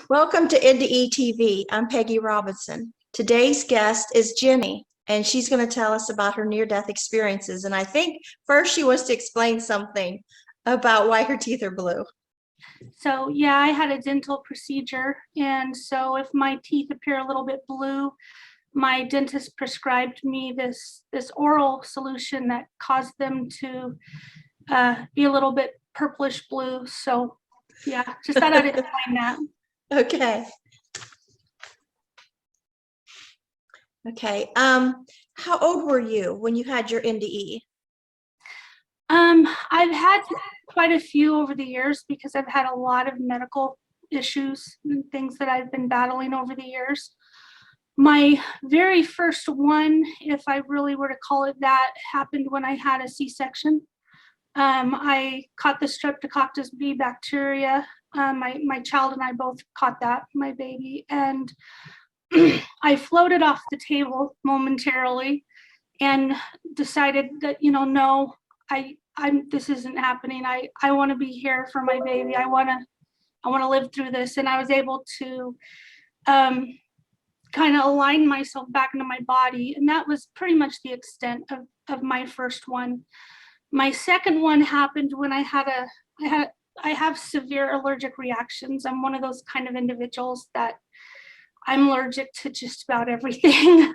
Welcome to NDE TV. I'm Peggy Robinson. Today's guest is Jenny, and she's going to tell us about her near-death experiences. And I think first she wants to explain something about why her teeth are blue. So yeah, I had a dental procedure, and so if my teeth appear a little bit blue, my dentist prescribed me this oral solution that caused them to be a little bit purplish blue. So yeah, just thought I'd explain that. Okay. Okay. How old were you when you had your NDE? I've had quite a few over the years because I've had a lot of medical issues and things that I've been battling over the years. My very first one, if I really were to call it that, happened when I had a C-section. I caught the Streptococcus B bacteria. My child and I both caught that, my baby, and I floated off the table momentarily and decided that, no, this isn't happening. I want to be here for my baby. I want to live through this. And I was able to kind of align myself back into my body. And that was pretty much the extent of my first one. My second one happened when I have severe allergic reactions. I'm one of those kind of individuals that I'm allergic to just about everything.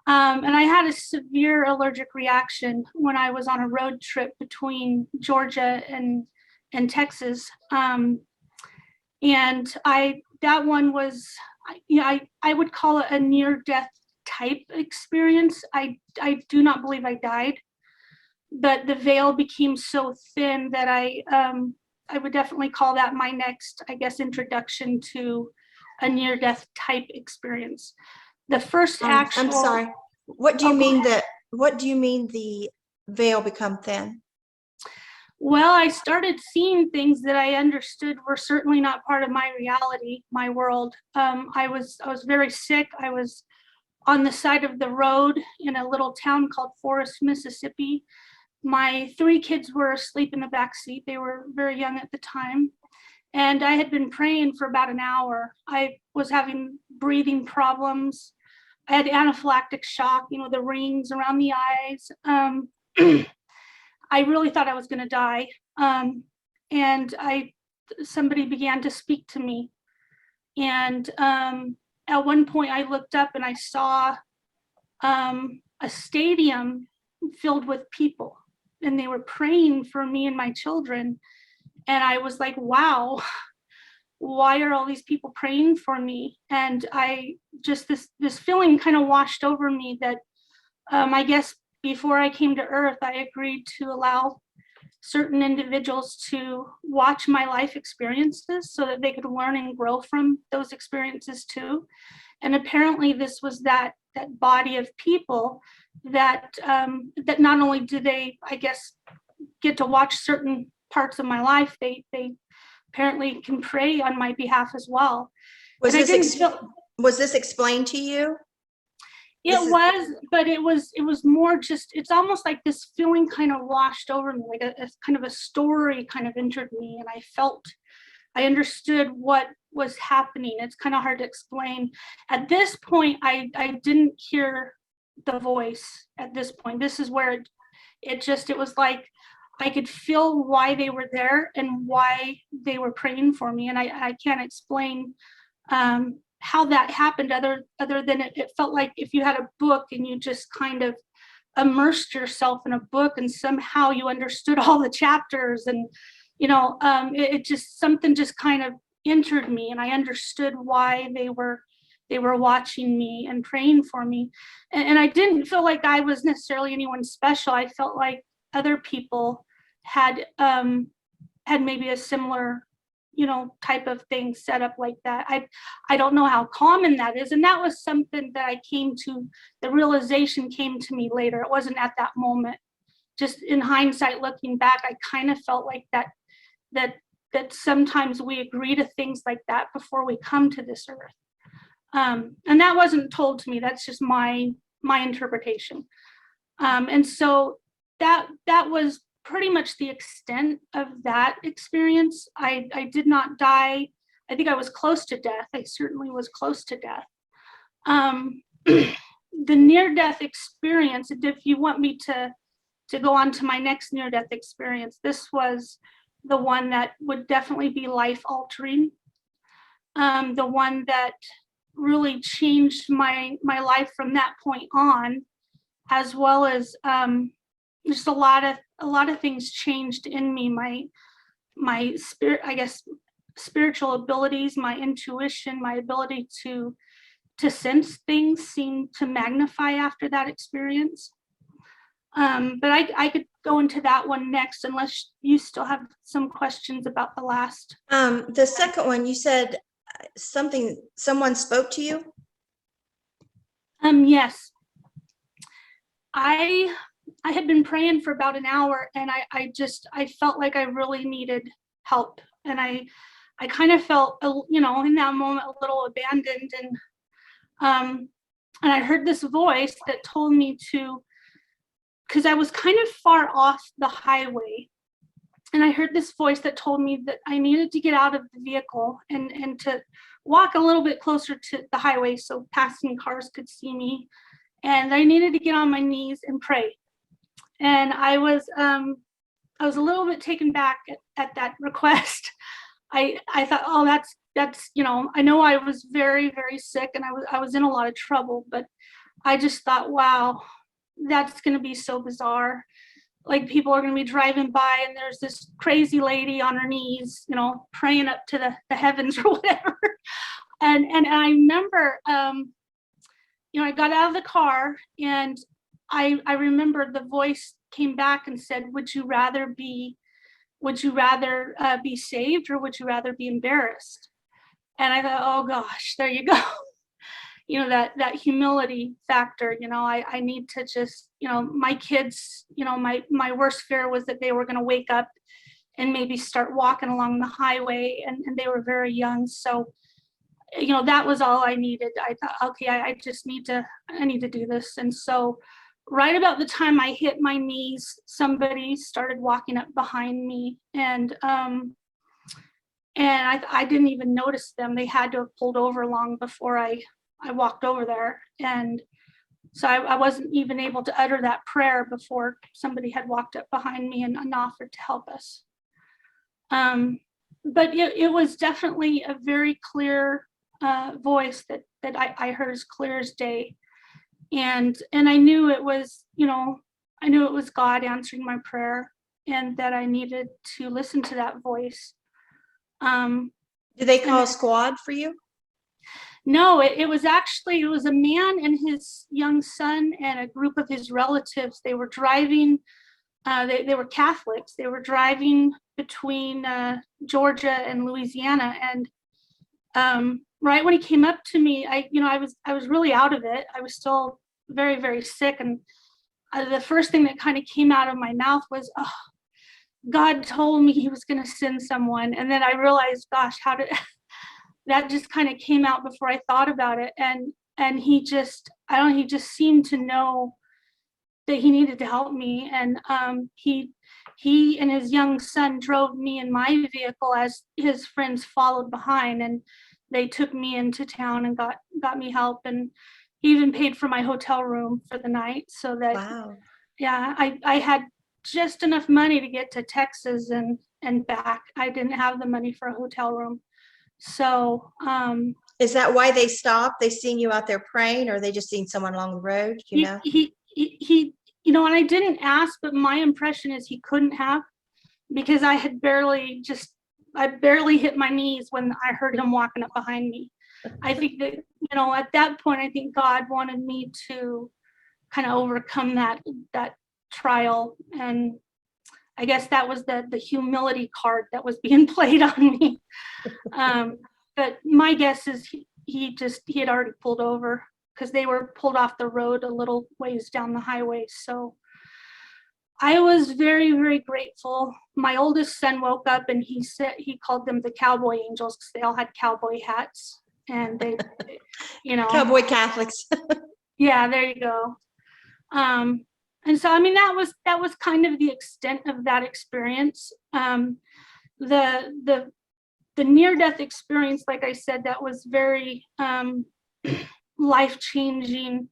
And I had a severe allergic reaction when I was on a road trip between Georgia and Texas. And that one was, I would call it a near-death type experience. I do not believe I died, but the veil became so thin that I would definitely call that my next, I guess, introduction to a near-death type experience. The first actual. I'm sorry. What do you mean the veil become thin? Well, I started seeing things that I understood were certainly not part of my reality, my world. I was very sick. I was on the side of the road in a little town called Forest, Mississippi. My 3 kids were asleep in the back seat. They were very young at the time. And I had been praying for about an hour. I was having breathing problems. I had anaphylactic shock, the rings around the eyes. I really thought I was going to die. And somebody began to speak to me. And at one point I looked up and I saw a stadium filled with people, and they were praying for me and my children. And I was like, wow, why are all these people praying for me? And I just, this feeling kind of washed over me that I guess before I came to Earth, I agreed to allow certain individuals to watch my life experiences so that they could learn and grow from those experiences too. And apparently this was that body of people that that not only do they, I guess, get to watch certain parts of my life, they apparently can pray on my behalf as well. Was this explained to you? But it was more just, it's almost like this feeling kind of washed over me, like a kind of a story kind of entered me, and I understood what was happening. It's kind of hard to explain. At this point, I didn't hear the voice at this point. This is where it was like I could feel why they were there and why they were praying for me. And I can't explain how that happened other than it felt like if you had a book and you just kind of immersed yourself in a book and somehow you understood all the chapters, and it just, something just kind of entered me, and I understood why they were watching me and praying for me. And I didn't feel like I was necessarily anyone special. I felt like other people had maybe a similar type of thing set up like that. I don't know how common that is. And that was something that the realization came to me later. It wasn't at that moment. Just in hindsight, looking back, I kind of felt like that sometimes we agree to things like that before we come to this earth. And that wasn't told to me. That's just my interpretation. And so that was pretty much the extent of that experience. I did not die. I think I was close to death. I certainly was close to death. The near-death experience, if you want me to go on to my next near-death experience, this was the one that would definitely be life-altering. The one that really changed my life from that point on, as well as just a lot of things changed in me. My spirit, I guess, spiritual abilities, my intuition, my ability to sense things seemed to magnify after that experience. But I could go into that one next, unless you still have some questions about the last. The second one, you said someone spoke to you? Yes. I had been praying for about an hour, and I felt like I really needed help. And I kind of felt, in that moment, a little abandoned. And I heard this voice that told me to, because I was kind of far off the highway. And I heard this voice that told me that I needed to get out of the vehicle and to walk a little bit closer to the highway so passing cars could see me. And I needed to get on my knees and pray. And I was a little bit taken back at that request. I thought, oh, that's I know I was very, very sick, and I was in a lot of trouble, but I just thought, wow, that's going to be so bizarre. Like, people are going to be driving by, and there's this crazy lady on her knees, praying up to the heavens or whatever. And I remember, I got out of the car, and I remember the voice came back and said, would you rather be saved, or would you rather be embarrassed? And I thought, oh gosh, there you go. That humility factor. I need to just, my kids, my worst fear was that they were going to wake up and maybe start walking along the highway, and they were very young. So, that was all I needed. I thought, okay, I need to do this. And so right about the time I hit my knees, somebody started walking up behind me, and I didn't even notice them. They had to have pulled over long before I walked over there. And so I wasn't even able to utter that prayer before somebody had walked up behind me and offered to help us. But it was definitely a very clear voice that I heard as clear as day. And I knew it was, God answering my prayer, and that I needed to listen to that voice. Did they call a squad for you? No, it was a man and his young son and a group of his relatives. They were driving, they were Catholics. They were driving between Georgia and Louisiana. And right when he came up to me, I was really out of it. I was still very, very sick. And the first thing that kind of came out of my mouth was, oh, God told me he was going to send someone. And then I realized, gosh, how did that just kind of came out before I thought about it. And he just seemed to know that he needed to help me. And he and his young son drove me in my vehicle as his friends followed behind, and they took me into town and got me help. And he even paid for my hotel room for the night, so that, wow. Yeah, I had just enough money to get to Texas and back. I didn't have the money for a hotel room. So is that why they stopped? They seen you out there praying, or they just seen someone along the road? He and I didn't ask, but my impression is he couldn't have, because I barely hit my knees when I heard him walking up behind me. I think that, at that point, I think God wanted me to kind of overcome that trial. And I guess that was the humility card that was being played on me. But my guess is he had already pulled over, because they were pulled off the road a little ways down the highway. So I was very, very grateful. My oldest son woke up, and he called them the cowboy angels, because they all had cowboy hats, and they, Cowboy Catholics. Yeah, there you go. And so, I mean, that was kind of the extent of that experience. The the near-death experience, like I said, that was very life-changing.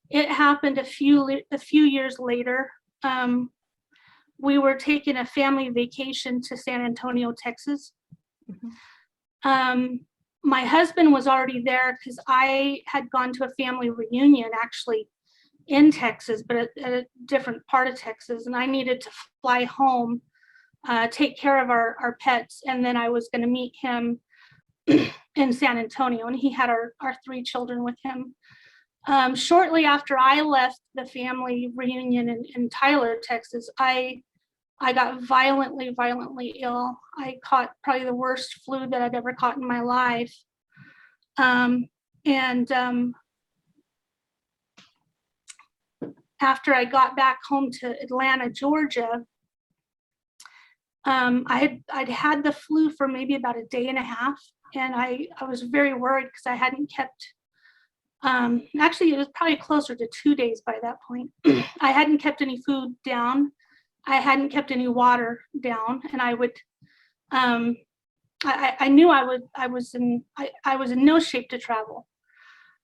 It happened a few years later. We were taking a family vacation to San Antonio, Texas. My husband was already there because I had gone to a family reunion actually in Texas, but at a different part of Texas, and I needed to fly home, take care of our pets, and then I was going to meet him in San Antonio, and he had our 3 children with him. Shortly after I left the family reunion in Tyler, Texas, I got violently ill. I caught probably the worst flu that I'd ever caught in my life. After I got back home to Atlanta, Georgia, I'd had the flu for maybe about a day and a half, and I was very worried because I hadn't kept, actually it was probably closer to 2 days by that point. I hadn't kept any food down. I hadn't kept any water down, and I would, I knew I was in no shape to travel.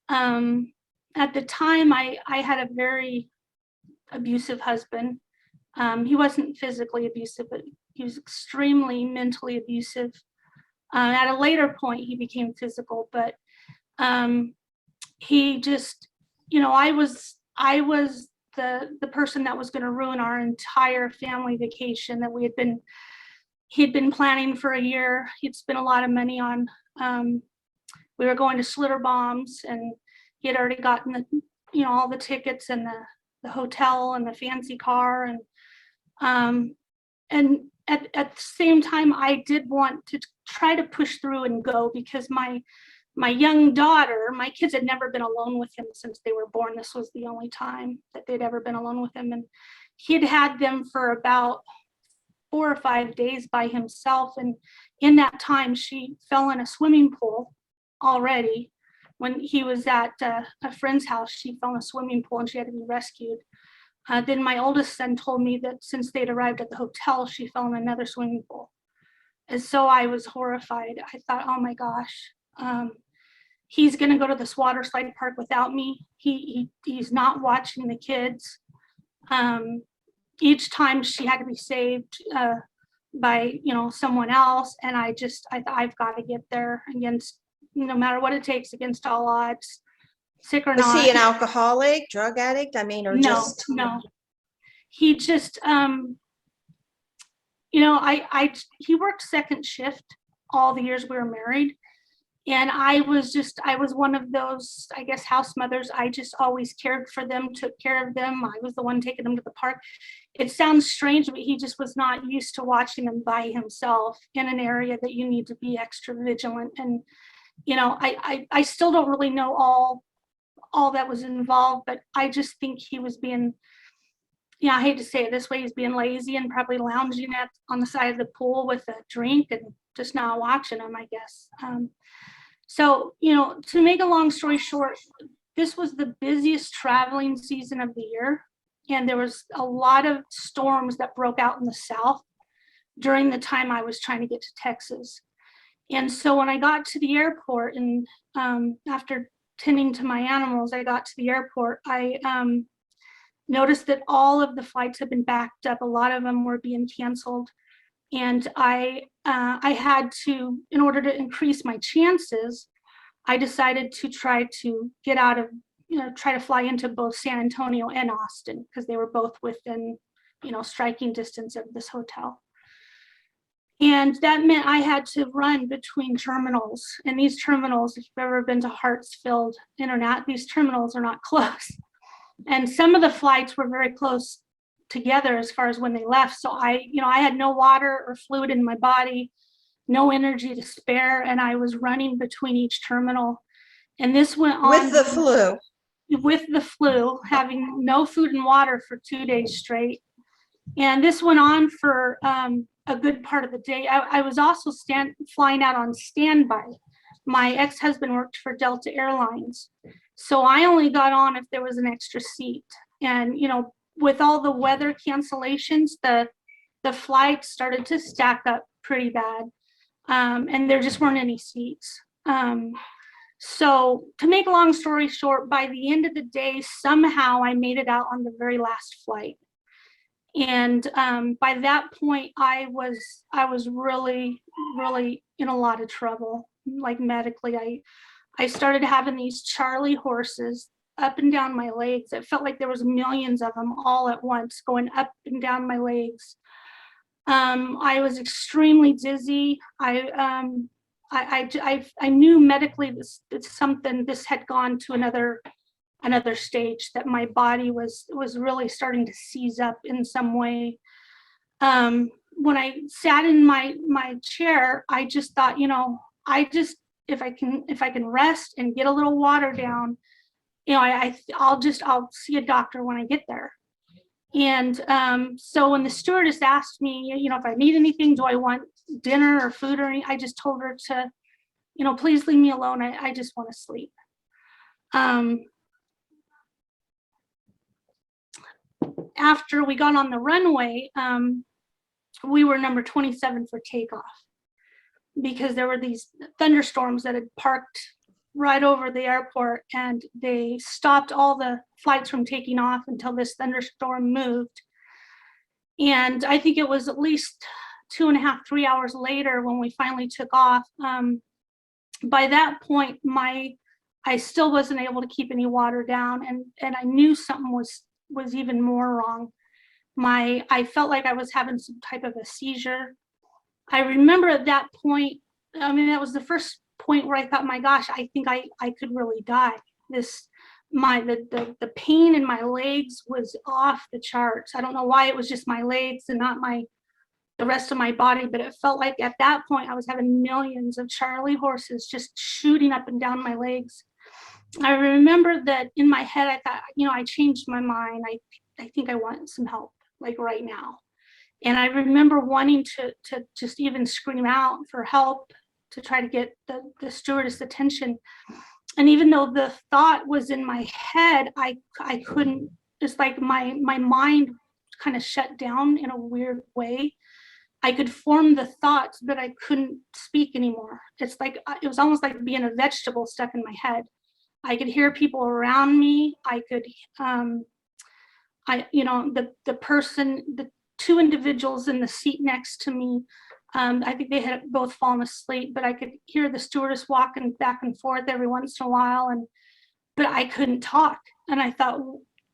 At the time, I had a very abusive husband. He wasn't physically abusive, but he was extremely mentally abusive. At a later point, he became physical, but he just, I was the person that was going to ruin our entire family vacation that he'd been planning for a year. He'd spent a lot of money on, we were going to Schlitterbaum's, and he had already gotten the, all the tickets and the hotel and the fancy car. And at the same time, I did want to try to push through and go, because my young daughter, my kids had never been alone with him since they were born. This was the only time that they'd ever been alone with him. And he'd had them for about 4 or 5 days by himself. And in that time, she fell in a swimming pool already. When he was at a friend's house, she fell in a swimming pool and she had to be rescued. Then my oldest son told me that since they'd arrived at the hotel, she fell in another swimming pool. And so I was horrified. I thought, oh my gosh, he's going to go to this water slide park without me. He's not watching the kids. Each time she had to be saved by someone else, and I've got to get there against, no matter what it takes, against all odds, sick or not. Was he an alcoholic, drug addict? I mean, or just no. He just he worked second shift all the years we were married. And I was one of those, I guess, house mothers. I just always cared for them, took care of them. I was the one taking them to the park. It sounds strange, but he just was not used to watching them by himself in an area that you need to be extra vigilant. And, I still don't really know all that was involved, but I just think he was being, I hate to say it this way, he's being lazy and probably lounging on the side of the pool with a drink and just not watching them, I guess. So, to make a long story short, this was the busiest traveling season of the year. And there was a lot of storms that broke out in the South during the time I was trying to get to Texas. And so when I got to the airport, and after tending to my animals, I got to the airport, I noticed that all of the flights had been backed up. A lot of them were being canceled. And I had to, in order to increase my chances, I decided to try to get out of, try to fly into both San Antonio and Austin, because they were both within, striking distance of this hotel. And that meant I had to run between terminals. And these terminals, if you've ever been to Hartsfield Internet, these terminals are not close. And some of the flights were very close together as far as when they left. So I had no water or fluid in my body, no energy to spare, and I was running between each terminal. And this went on with the flu. With the flu, having no food and water for 2 days straight. And this went on for a good part of the day. I was also flying out on standby. My ex-husband worked for Delta Airlines, so I only got on if there was an extra seat. And with all the weather cancellations, the flights started to stack up pretty bad. and there just weren't any seats. So to make a long story short, by the end of the day, somehow I made it out on the very last flight. And by that point, I was really, really in a lot of trouble, like medically. I started having these Charlie horses up and down my legs. It felt like there was millions of them all at once going up and down my legs. I was extremely dizzy. I knew medically this had gone to another stage, that my body was really starting to seize up in some way. When I sat in my chair, I just thought, if I can rest and get a little water down, I'll see a doctor when I get there. And so when the stewardess asked me, if I need anything, do I want dinner or food or anything, I just told her to, please leave me alone. I just want to sleep. After we got on the runway, we were number 27 for takeoff, because there were these thunderstorms that had parked right over the airport, and they stopped all the flights from taking off until this thunderstorm moved. And I think it was at least 2.5, 3 hours later when we finally took off. By that point, I still wasn't able to keep any water down, and I knew something was even more wrong. I felt like I was having some type of a seizure. I remember at that point, that was the first point where I thought, my gosh, I think I could really die. The pain in my legs was off the charts. I don't know why it was just my legs and not the rest of my body, but it felt like at that point I was having millions of Charlie horses just shooting up and down my legs. I remember that in my head, I thought, I changed my mind. I think I want some help, like right now. And I remember wanting to just even scream out for help to try to get the stewardess attention. And even though the thought was in my head, I couldn't. It's like my mind kind of shut down in a weird way. I could form the thoughts, but I couldn't speak anymore. It's like, it was almost like being a vegetable stuck in my head. I could hear people around me. I could, the two individuals in the seat next to me, I think they had both fallen asleep, but I could hear the stewardess walking back and forth every once in a while, but I couldn't talk. And I thought,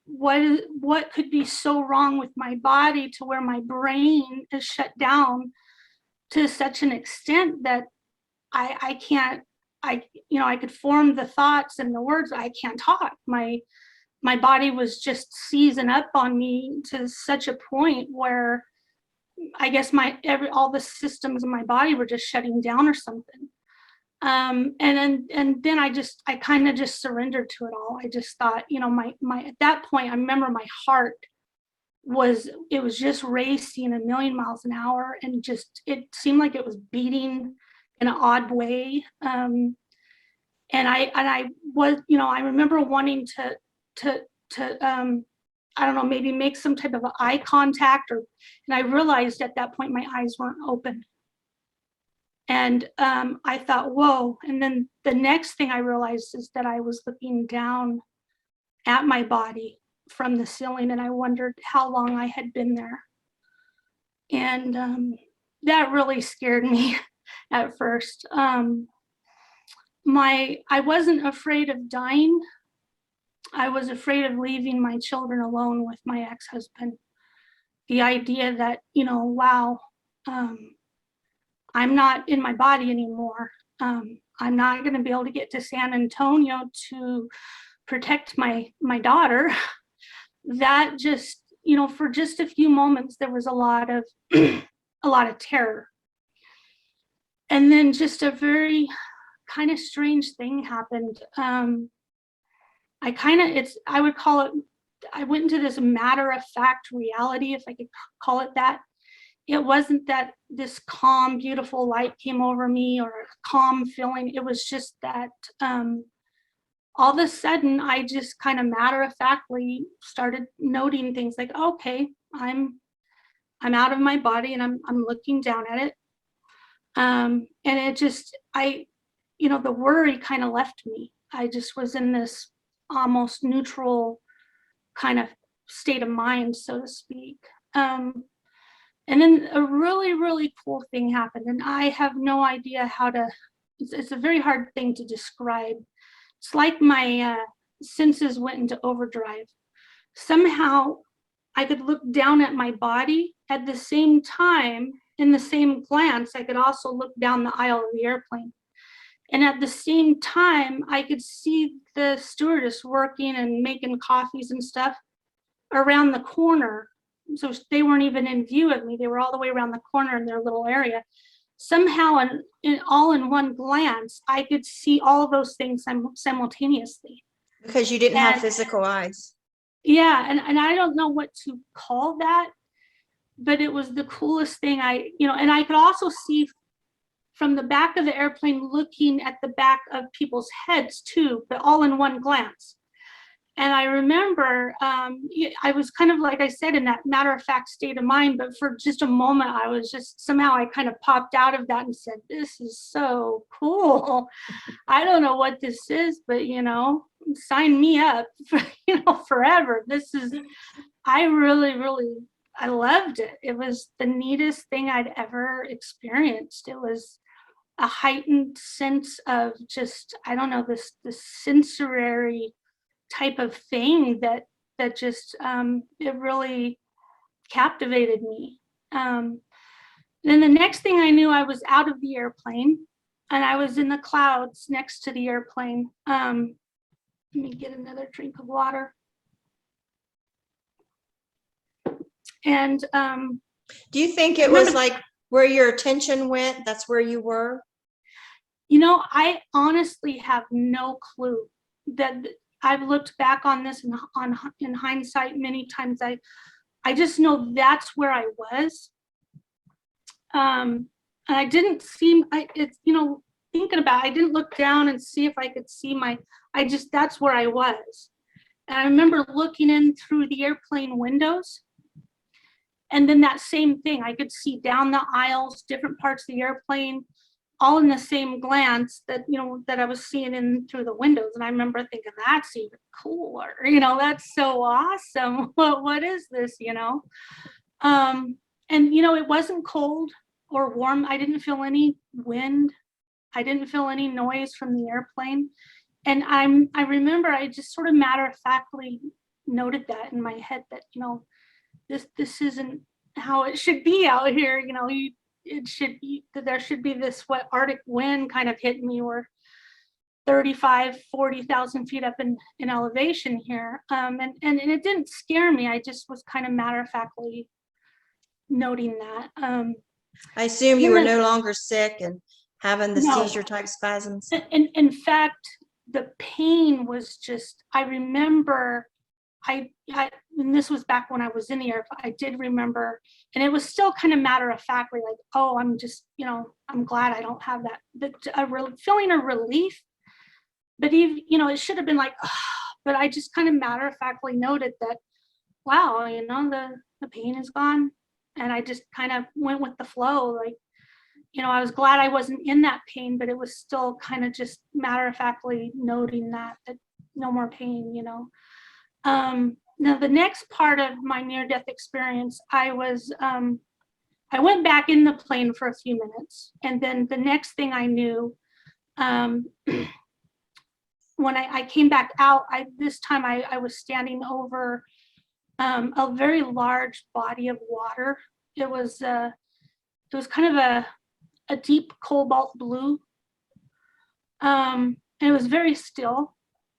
what could be so wrong with my body to where my brain is shut down to such an extent that I can't, I could form the thoughts and the words, I can't talk. My body was just seizing up on me to such a point where I guess all the systems in my body were just shutting down or something. And then I kind of just surrendered to it all. I just thought, at that point, I remember my heart was just racing 1,000,000 miles an hour, and it seemed like it was beating in an odd way. And I was, I remember wanting to I don't know, maybe make some type of eye contact, and I realized at that point my eyes weren't open. And I thought, whoa. And then the next thing I realized is that I was looking down at my body from the ceiling, and I wondered how long I had been there. And that really scared me at first. I wasn't afraid of dying. I was afraid of leaving my children alone with my ex-husband. The idea that, wow, I'm not in my body anymore. I'm not going to be able to get to San Antonio to protect my daughter. That just, for just a few moments, there was a lot of terror. And then just a very kind of strange thing happened. I would call it, I went into this matter of fact reality, if I could call it that. It wasn't that this calm, beautiful light came over me or a calm feeling. It was just that all of a sudden, I just kind of matter of factly started noting things like, okay, I'm out of my body and I'm looking down at it. And it just, the worry kind of left me. I just was in this almost neutral kind of state of mind, so to speak. And then a really, really cool thing happened, and I have no idea how to, it's a very hard thing to describe. It's like my senses went into overdrive. Somehow I could look down at my body at the same time. In the same glance, I could also look down the aisle of the airplane. And at the same time, I could see the stewardess working and making coffees and stuff around the corner. So they weren't even in view of me. They were all the way around the corner in their little area. Somehow, all in one glance, I could see all of those things simultaneously. Because you didn't have physical eyes. Yeah, and I don't know what to call that, but it was the coolest thing. And I could also see from the back of the airplane looking at the back of people's heads too, but all in one glance. And I remember I was kind of, like I said, in that matter-of-fact state of mind, but for just a moment, I was just, somehow I kind of popped out of that and said, this is so cool. I don't know what this is, but, sign me up for, forever. This is, I really, really, I loved it. It was the neatest thing I'd ever experienced. It was a heightened sense of just, I don't know, this sensory type of thing that just it really captivated me. Then the next thing I knew, I was out of the airplane and I was in the clouds next to the airplane. Let me get another drink of water. And do you think it was like where your attention went, that's where you were? I honestly have no clue. That I've looked back on this in hindsight many times. I just know that's where I was. And I didn't seem, thinking about it, I didn't look down and see if I could see that's where I was. And I remember looking in through the airplane windows. And then that same thing, I could see down the aisles, different parts of the airplane, all in the same glance that, that I was seeing in through the windows. And I remember thinking, that's even cooler, that's so awesome. What is this, And, it wasn't cold or warm. I didn't feel any wind. I didn't feel any noise from the airplane. And I remember I just sort of matter-of-factly noted that in my head that, this isn't how it should be out here. There should be this Arctic wind kind of hitting me. We're 40,000 feet up in elevation here. And it didn't scare me. I just was kind of matter-of-factly noting that. I assume you were no longer sick and having the No. seizure type spasms. And in fact, the pain was just, I remember, and this was back when I was in the airplane, I did remember, and it was still kind of matter-of-factly like, oh, I'm just, I'm glad I don't have that, but feeling a relief. But even, it should have been like, oh, but I just kind of matter-of-factly noted that, wow, the pain is gone. And I just kind of went with the flow. Like, I was glad I wasn't in that pain, but it was still kind of just matter-of-factly noting that no more pain, Now the next part of my near-death experience, I went back in the plane for a few minutes. And then the next thing I knew, when I came back out, this time I was standing over a very large body of water. It was kind of a deep cobalt blue. And it was very still.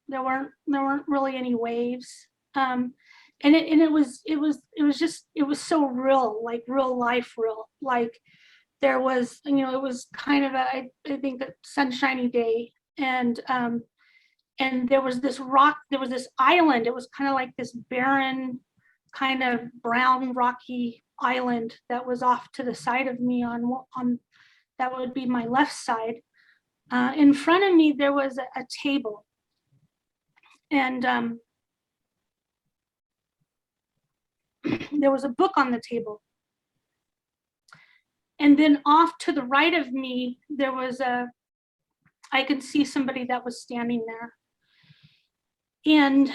There weren't really any waves. And it was so real, like real life, like there was, it was kind of I think a sunshiny day. And there was this island. It was kind of like this barren, kind of brown rocky island that was off to the side of me on that would be my left side. In front of me, there was a table. And there was a book on the table. And then off to the right of me, there was I could see somebody that was standing there. And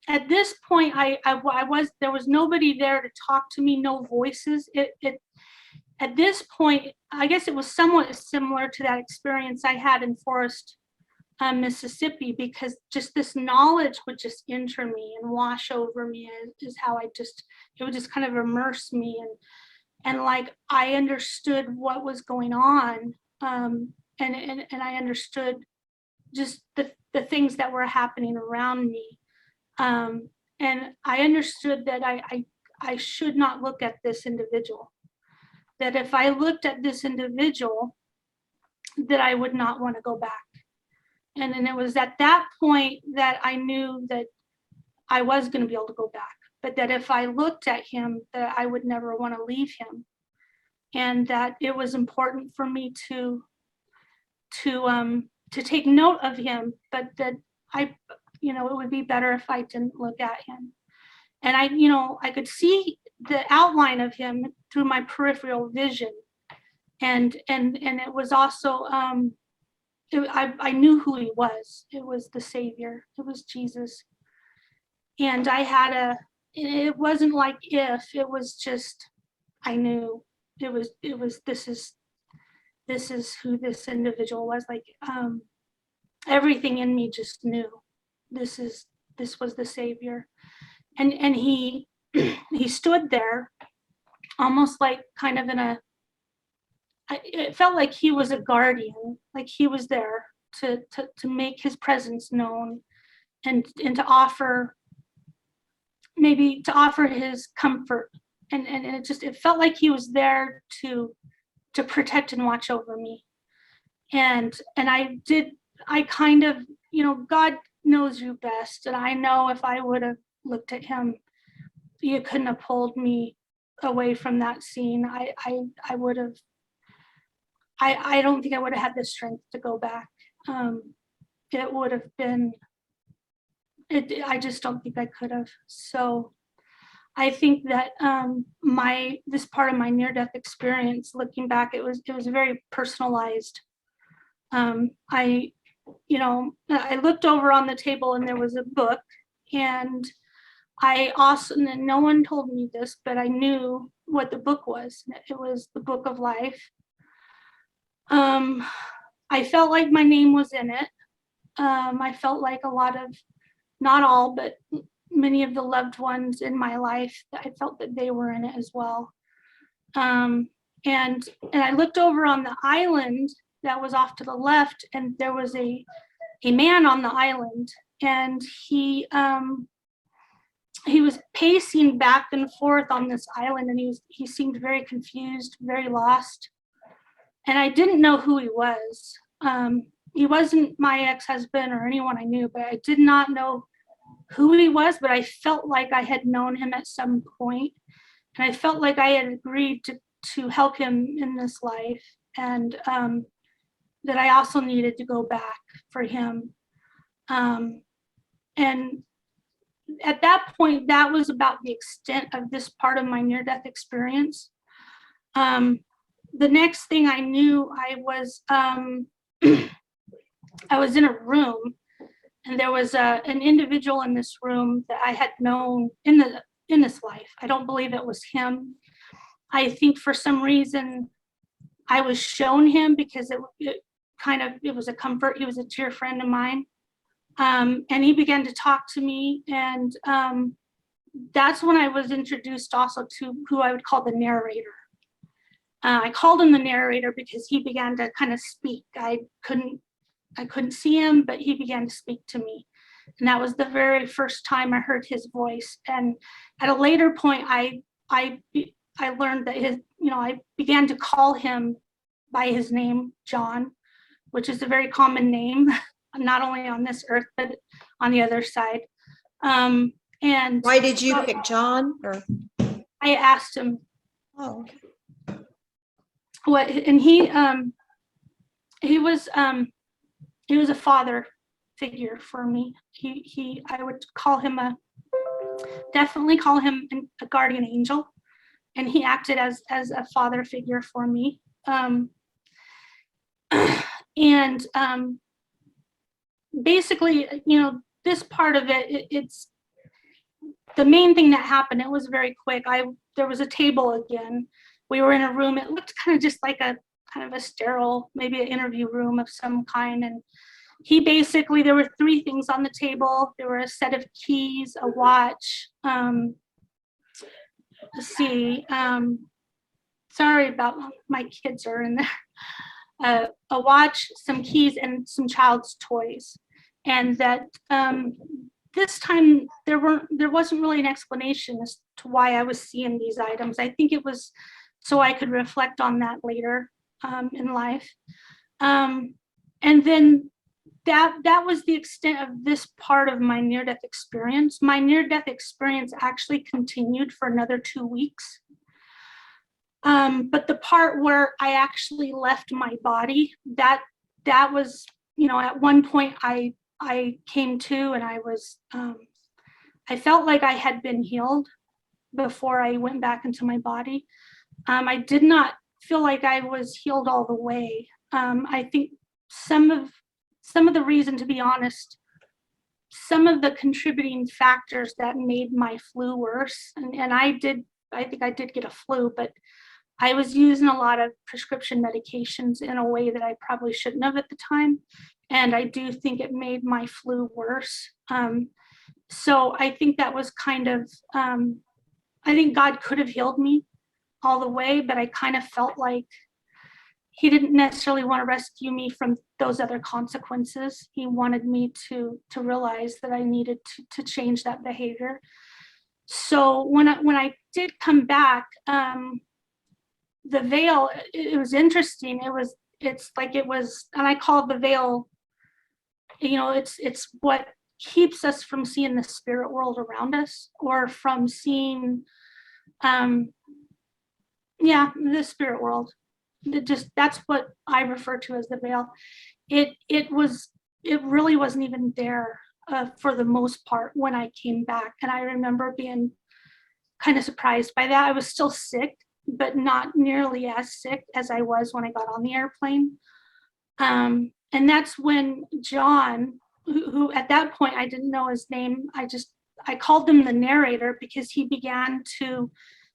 at this point, there was nobody there to talk to me, no voices. At this point, I guess it was somewhat similar to that experience I had in Forest, Mississippi, because just this knowledge would just enter me and wash over me is how it would just kind of immerse me, and like I understood what was going on, and I understood just the things that were happening around me, and I understood that I should not look at this individual. That if I looked at this individual, that I would not want to go back. And then it was at that point that I knew that I was going to be able to go back, but that if I looked at him, that I would never want to leave him. And that it was important for me to take note of him, but that it would be better if I didn't look at him. And I could see the outline of him through my peripheral vision. And it was also, I knew who he was. It was the Savior. It was Jesus. And it wasn't like if, it was just, I knew this is who this individual was. Like, everything in me just knew this was the Savior. And he stood there almost like kind of it felt like he was a guardian, like he was there to make his presence known, and to offer his comfort, and it felt like he was there to protect and watch over me. And I kind of, God knows you best, and I know if I would have looked at him, you couldn't have pulled me away from that scene. I would have, I don't think I would have had the strength to go back. It would have been, I just don't think I could have. So I think that this part of my near-death experience, looking back, it was very personalized. I looked over on the table and there was a book, and I also, and no one told me this, but I knew what the book was. It was the Book of Life. I felt like my name was in it. I felt like a lot of, not all, but many of the loved ones in my life, I felt that they were in it as well. And I looked over on the island that was off to the left, and there was a man on the island, and he was pacing back and forth on this island, and he seemed very confused, very lost. And I didn't know who he was. He wasn't my ex-husband or anyone I knew, but I did not know who he was, but I felt like I had known him at some point, and I felt like I had agreed to help him in this life, and that I also needed to go back for him. And at that point, that was about the extent of this part of my near-death experience. The next thing I knew, I was in a room, and there was an individual in this room that I had known in this life. I don't believe it was him. I think for some reason I was shown him because it was a comfort. He was a dear friend of mine. And he began to talk to me, and that's when I was introduced also to who I would call the narrator. I called him the narrator because he began to kind of speak. I couldn't see him, but he began to speak to me. And that was the very first time I heard his voice. And at a later point, I learned that I began to call him by his name, John, which is a very common name, not only on this earth, but on the other side. And Why did you pick John? Or I asked him. Oh, okay. What, and he was a father figure for me. I would definitely call him a guardian angel, and he acted as a father figure for me. And basically, this part of it's the main thing that happened. It was very quick. There was a table again. We were in a room. It looked kind of just like a kind of a sterile, maybe an interview room of some kind. And there were 3 things on the table. There were a set of keys, a watch. Let's see. Sorry about my kids are in there. A watch, some keys, and some child's toys. And that this time there wasn't really an explanation as to why I was seeing these items. I think it was so I could reflect on that later in life. And then that was the extent of this part of my near-death experience. My near-death experience actually continued for another 2 weeks. But the part where I actually left my body, that was, at one point I came to, and I felt like I had been healed before I went back into my body. I did not feel like I was healed all the way. I think some of the reason, to be honest, some of the contributing factors that made my flu worse, and I think I did get a flu, but I was using a lot of prescription medications in a way that I probably shouldn't have at the time. And I do think it made my flu worse. So I think that was kind of, I think God could have healed me all the way, but I kind of felt like he didn't necessarily want to rescue me from those other consequences. He wanted me to realize that I needed to change that behavior. So when I did come back, the veil, it was interesting. It's like it was, and I call the veil, it's what keeps us from seeing the spirit world around us, or from seeing, the spirit world. That's what I refer to as the veil. It really wasn't even there for the most part when I came back. And I remember being kind of surprised by that. I was still sick, but not nearly as sick as I was when I got on the airplane. And that's when John, who at that point I didn't know his name, I called him the narrator because he began to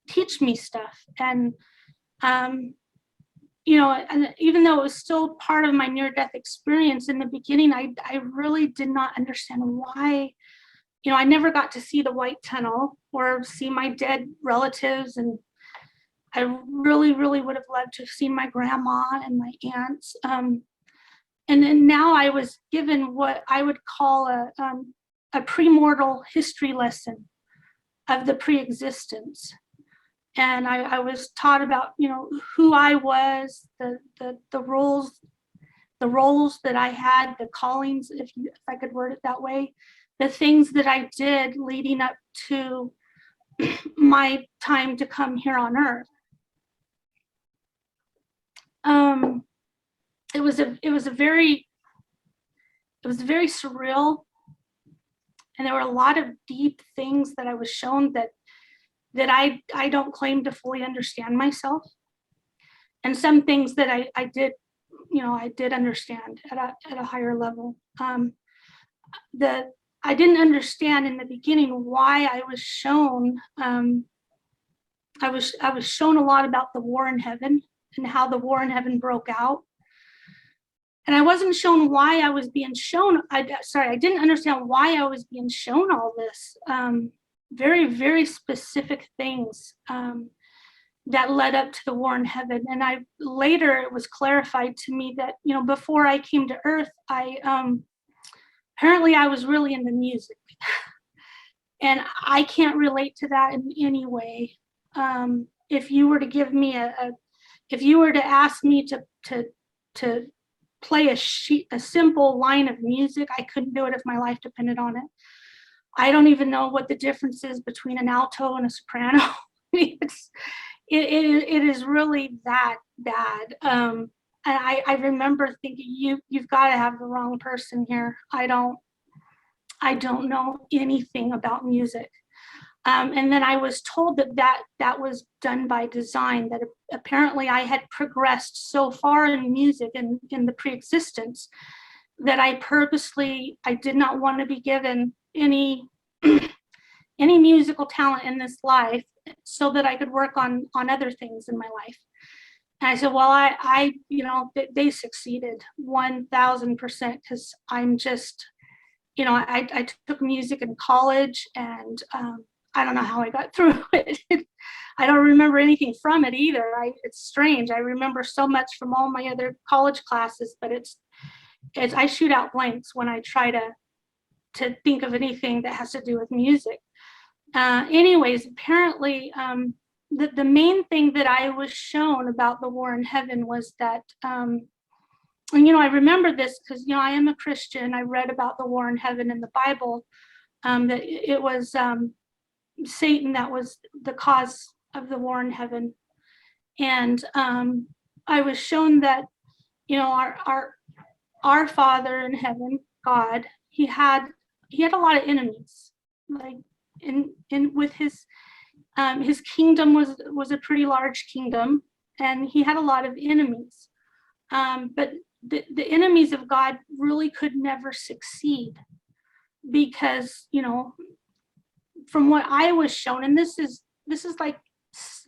teach me stuff. And and even though it was still part of my near-death experience in the beginning, I really did not understand why. I never got to see the white tunnel or see my dead relatives, and I really, really would have loved to have seen my grandma and my aunts. And then now I was given what I would call a premortal history lesson of the pre-existence. And I was taught about, who I was, the roles that I had, the callings, if I could word it that way, the things that I did leading up to my time to come here on earth. It was very surreal, and there were a lot of deep things that I was shown that I don't claim to fully understand myself, and some things that I did, I did understand at a higher level. I didn't understand in the beginning why I was shown. I was shown a lot about the war in heaven and how the war in heaven broke out. And I wasn't shown why I was being shown. I didn't understand why I was being shown all this. Very, very specific things that led up to the war in heaven. And later it was clarified to me that, before I came to earth, apparently I was really into music. And I can't relate to that in any way. If you were to give me if you were to ask me to play a simple line of music, I couldn't do it if my life depended on it. I don't even know what the difference is between an alto and a soprano. It is really that bad. And I remember thinking, you've got to have the wrong person here. I don't know anything about music. And then I was told that was done by design, that apparently I had progressed so far in music and in the pre-existence that I did not want to be given any any musical talent in this life so that I could work on other things in my life. And I said, well, they succeeded 1000%, because I'm just, I took music in college, and I don't know how I got through it. I don't remember anything from it either. It's strange. I remember so much from all my other college classes, but it's I shoot out blanks when I try to think of anything that has to do with music. Anyways, apparently, the main thing that I was shown about the war in heaven was that, and I remember this because I am a Christian. I read about the war in heaven in the Bible, that it was Satan that was the cause of the war in heaven, and I was shown that our Father in heaven, God, he had a lot of enemies, like in with his kingdom was a pretty large kingdom, and he had a lot of enemies, but the enemies of God really could never succeed, because from what I was shown, and this is like, it's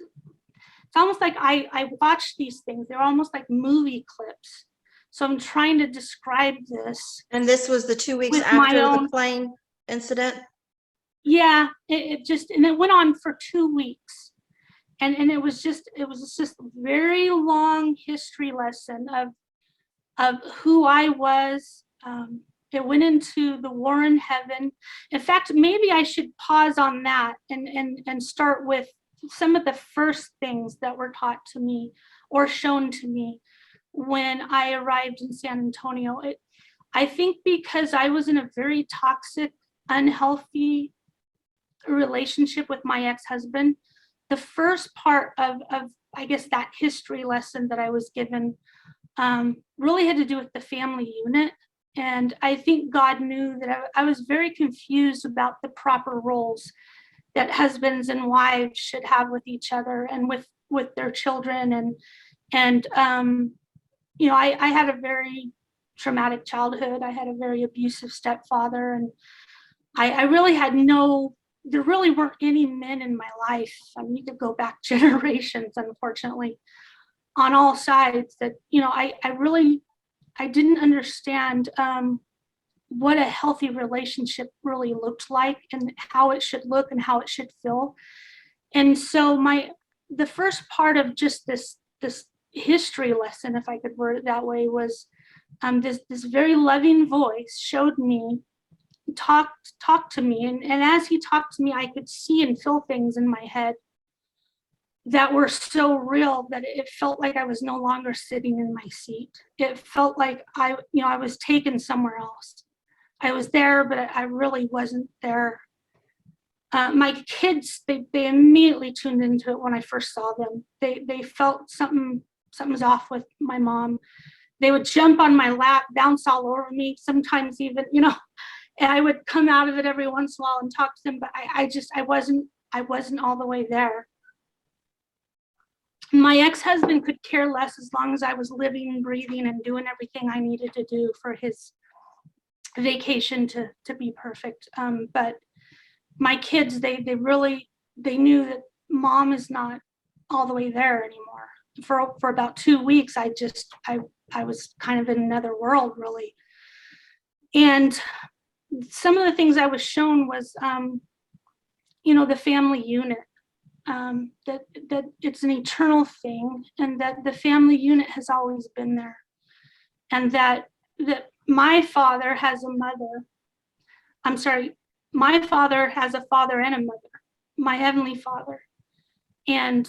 almost like I watched these things. They're almost like movie clips. So I'm trying to describe this. And this was the 2 weeks with after my the own plane incident? Yeah, and it went on for 2 weeks. And it was just a very long history lesson of who I was. It went into the war in heaven. In fact, maybe I should pause on that and start with some of the first things that were taught to me or shown to me when I arrived in San Antonio. I think because I was in a very toxic, unhealthy relationship with my ex-husband, the first part of I guess that history lesson that I was given really had to do with the family unit. And I think God knew that I was very confused about the proper roles that husbands and wives should have with each other and with their children. And I had a very traumatic childhood. I had a very abusive stepfather, and I really had there really weren't any men in my life. I mean, you could go back generations, unfortunately, on all sides, that, I didn't understand what a healthy relationship really looked like and how it should look and how it should feel. And so the first part of just this history lesson, if I could word it that way, was this very loving voice showed me, talked to me, and as he talked to me, I could see and feel things in my head that were so real that it felt like I was no longer sitting in my seat. It felt like I was taken somewhere else. I was there, but I really wasn't there. My kids, they immediately tuned into it when I first saw them. They felt something's off with my mom. They would jump on my lap, bounce all over me, sometimes even, and I would come out of it every once in a while and talk to them, but I wasn't all the way there. My ex-husband could care less as long as I was living and breathing and doing everything I needed to do for his vacation to be perfect. But my kids, they knew that mom is not all the way there anymore. For about 2 weeks, I was kind of in another world, really. And some of the things I was shown was, the family unit. That it's an eternal thing, and that the family unit has always been there, and that my father has a mother. I'm sorry, my father has a father and a mother, my heavenly Father, and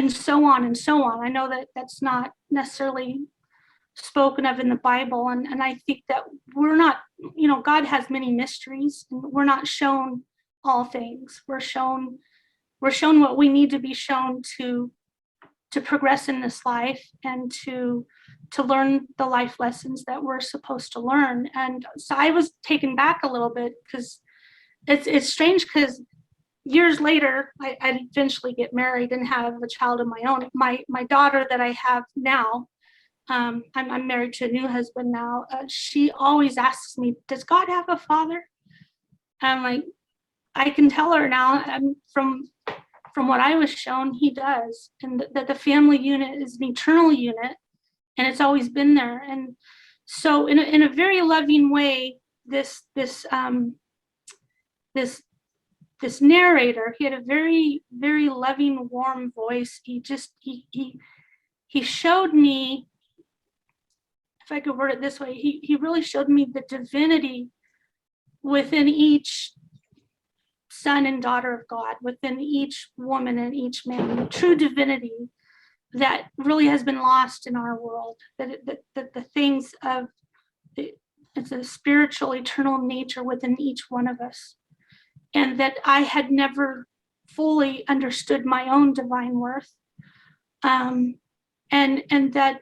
so on and so on. I know that that's not necessarily spoken of in the Bible, and I think that we're not, God has many mysteries, and we're not shown all things. We're shown what we need to be shown to progress in this life and to learn the life lessons that we're supposed to learn. And so I was taken back a little bit, because it's strange because years later, I eventually get married and have a child of my own. My daughter that I have now, I'm married to a new husband now. She always asks me, "Does God have a father?" I'm like, I can tell her now. From what I was shown, he does, and that the family unit is an eternal unit, and it's always been there. And so, in a very loving way, this narrator, he had a very, very loving, warm voice. He showed me, if I could word it this way, he really showed me the divinity within each son and daughter of God, within each woman and each man, the true divinity that really has been lost in our world, that the things of it's a spiritual, eternal nature within each one of us. And that I had never fully understood my own divine worth. And that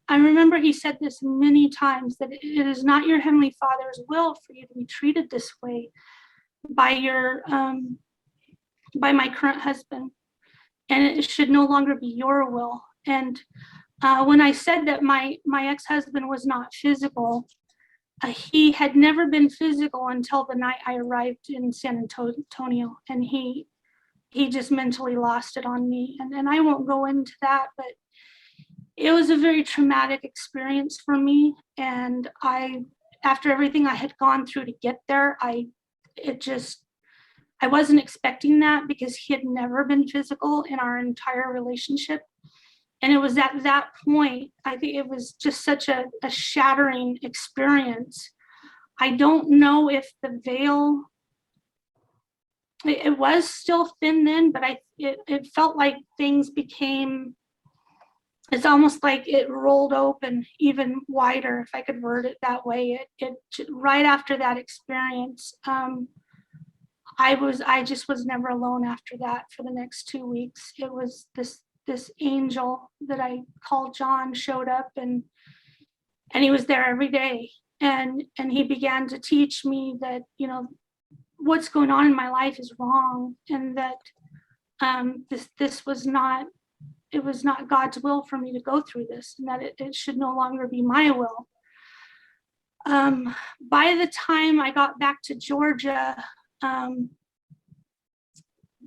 I remember he said this many times, that it is not your Heavenly Father's will for you to be treated this way by my current husband. And it should no longer be your will. And when I said that my ex-husband was not physical, he had never been physical until the night I arrived in San Antonio, and he just mentally lost it on me. And I won't go into that, but it was a very traumatic experience for me. And after everything I had gone through to get there, I wasn't expecting that, because he had never been physical in our entire relationship. And it was at that point, I think it was just such a shattering experience. I don't know if the veil, it was still thin then, but it felt like things became, it's almost like it rolled open even wider, if I could word it that way. It right after that experience, I just was never alone after that for the next 2 weeks. It was this angel that I called John showed up, and he was there every day, and he began to teach me that, what's going on in my life is wrong, and that this was not, it was not God's will for me to go through this, and that it should no longer be my will. By the time I got back to Georgia,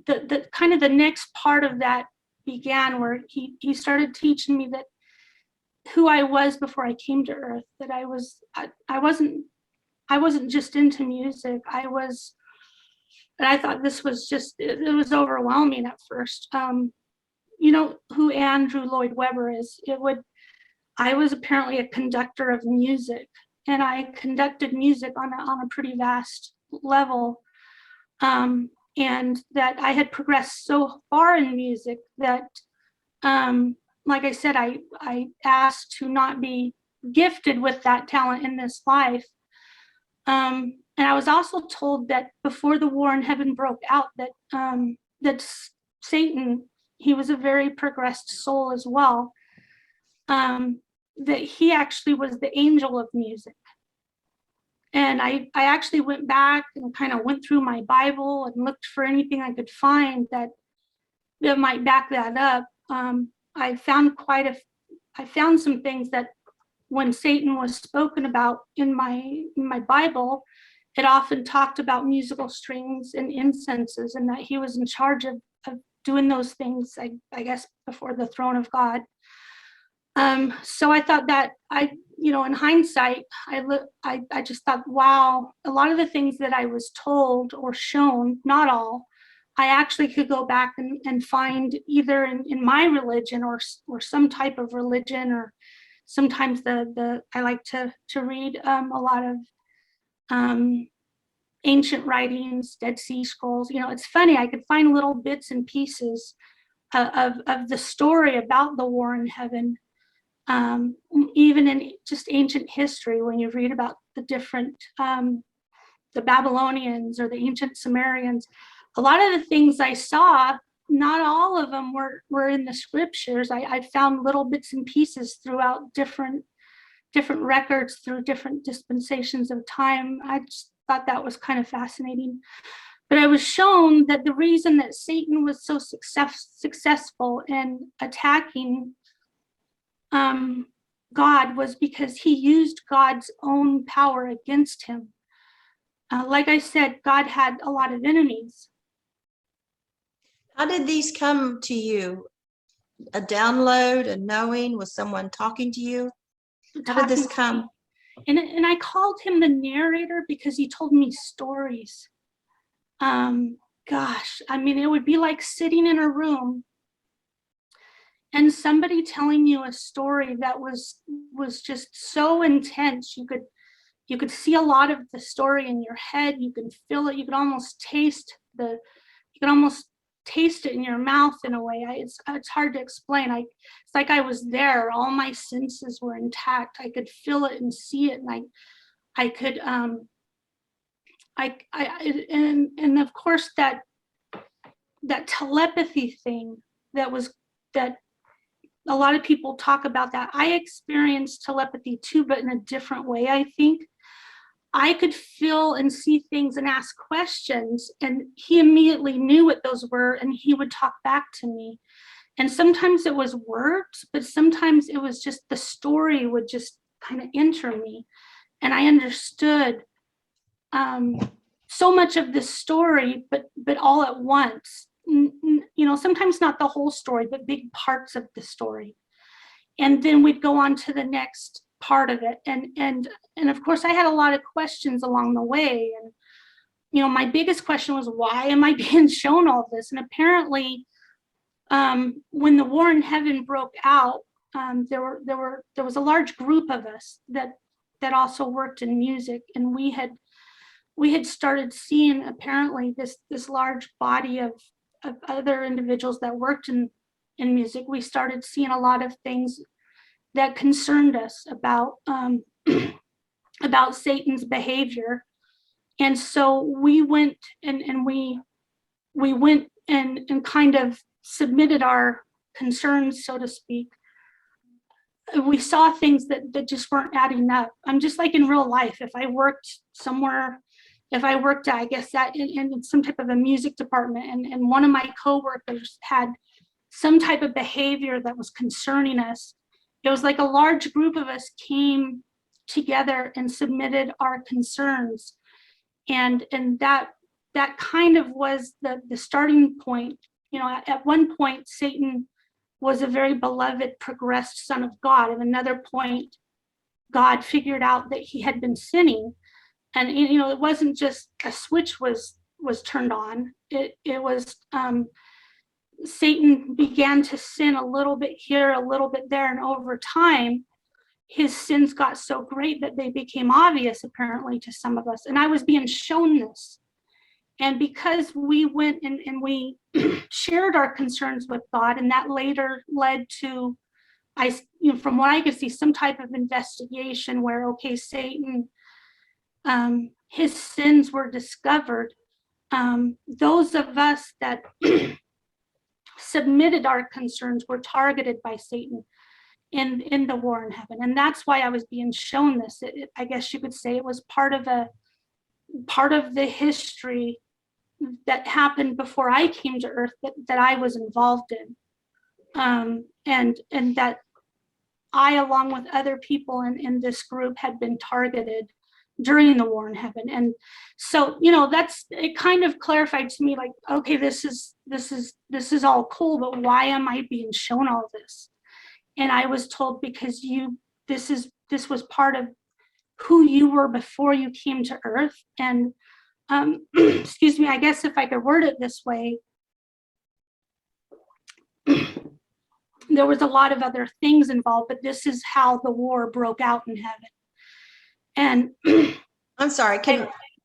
the kind of the next part of that began, where he started teaching me that who I was before I came to Earth, that I wasn't just into music. And I thought this was just, it was overwhelming at first. You know who Andrew Lloyd Webber is? I was apparently a conductor of music, and I conducted music on a pretty vast level. And that I had progressed so far in music that, like I said, I asked to not be gifted with that talent in this life. And I was also told that before the war in heaven broke out, that Satan, he was a very progressed soul as well, that he actually was the angel of music. And I actually went back and kind of went through my Bible and looked for anything I could find that might back that up. I found some things that when Satan was spoken about in my Bible, it often talked about musical strings and incenses, and that he was in charge of doing those things, I guess, before the throne of God. So I thought that in hindsight, I just thought, wow, a lot of the things that I was told or shown, not all, I actually could go back and find either in my religion or some type of religion, or sometimes I like to read a lot of ancient writings, Dead Sea Scrolls. It's funny, I could find little bits and pieces of the story about the war in heaven. Even in just ancient history, when you read about the different, the Babylonians or the ancient Sumerians, a lot of the things I saw, not all of them were in the scriptures. I found little bits and pieces throughout different records, through different dispensations of time. thought that was kind of fascinating. But I was shown that the reason that Satan was so successful in attacking God was because he used God's own power against him. Like I said, God had a lot of enemies. How did these come to you? A download, a knowing? Was someone talking to you? How did this come? And I called him the narrator because he told me stories. Gosh, I mean, it would be like sitting in a room and somebody telling you a story that was just so intense. You could see a lot of the story in your head. You can feel it. You could almost taste it in your mouth in a way. It's hard to explain. It's like I was there. All my senses were intact. I could feel it and see it, and I could and of course that telepathy thing that a lot of people talk about. That I experienced telepathy too, but in a different way. I think I could feel and see things and ask questions, and he immediately knew what those were, and he would talk back to me. And sometimes it was words, but sometimes it was just the story would just kind of enter me, and I understood so much of this story, but all at once. Sometimes not the whole story, but big parts of the story. And then we'd go on to the next part of it. And of course I had a lot of questions along the way. And, my biggest question was, why am I being shown all this? And apparently, when the war in heaven broke out, there was a large group of us that also worked in music. And we had started seeing apparently this large body of other individuals that worked in music. We started seeing a lot of things that concerned us about about Satan's behavior. And so we went and we went and kind of submitted our concerns, so to speak. We saw things that just weren't adding up. I'm just like in real life. If I worked somewhere, I guess that in some type of a music department, and one of my coworkers had some type of behavior that was concerning us, it was like a large group of us came together and submitted our concerns. And that kind of was the starting point. At one point, Satan was a very beloved, progressed son of God. At another point, God figured out that he had been sinning. And it wasn't just a switch was turned on. It was Satan began to sin a little bit here, a little bit there, and over time, his sins got so great that they became obvious, apparently, to some of us. And I was being shown this. And because we went and we shared our concerns with God, and that later led to, from what I could see, some type of investigation where, okay, Satan, his sins were discovered. Those of us that submitted our concerns were targeted by Satan in the war in heaven. And that's why I was being shown this. I guess you could say it was part of the history that happened before I came to earth that I was involved in. And that I, along with other people in this group, had been targeted during the war in heaven. And so, it kind of clarified to me, like, okay, this is all cool, but why am I being shown all this? And I was told, because this was part of who you were before you came to earth. And excuse me, I guess if I could word it this way, there was a lot of other things involved, but this is how the war broke out in heaven. And I'm sorry,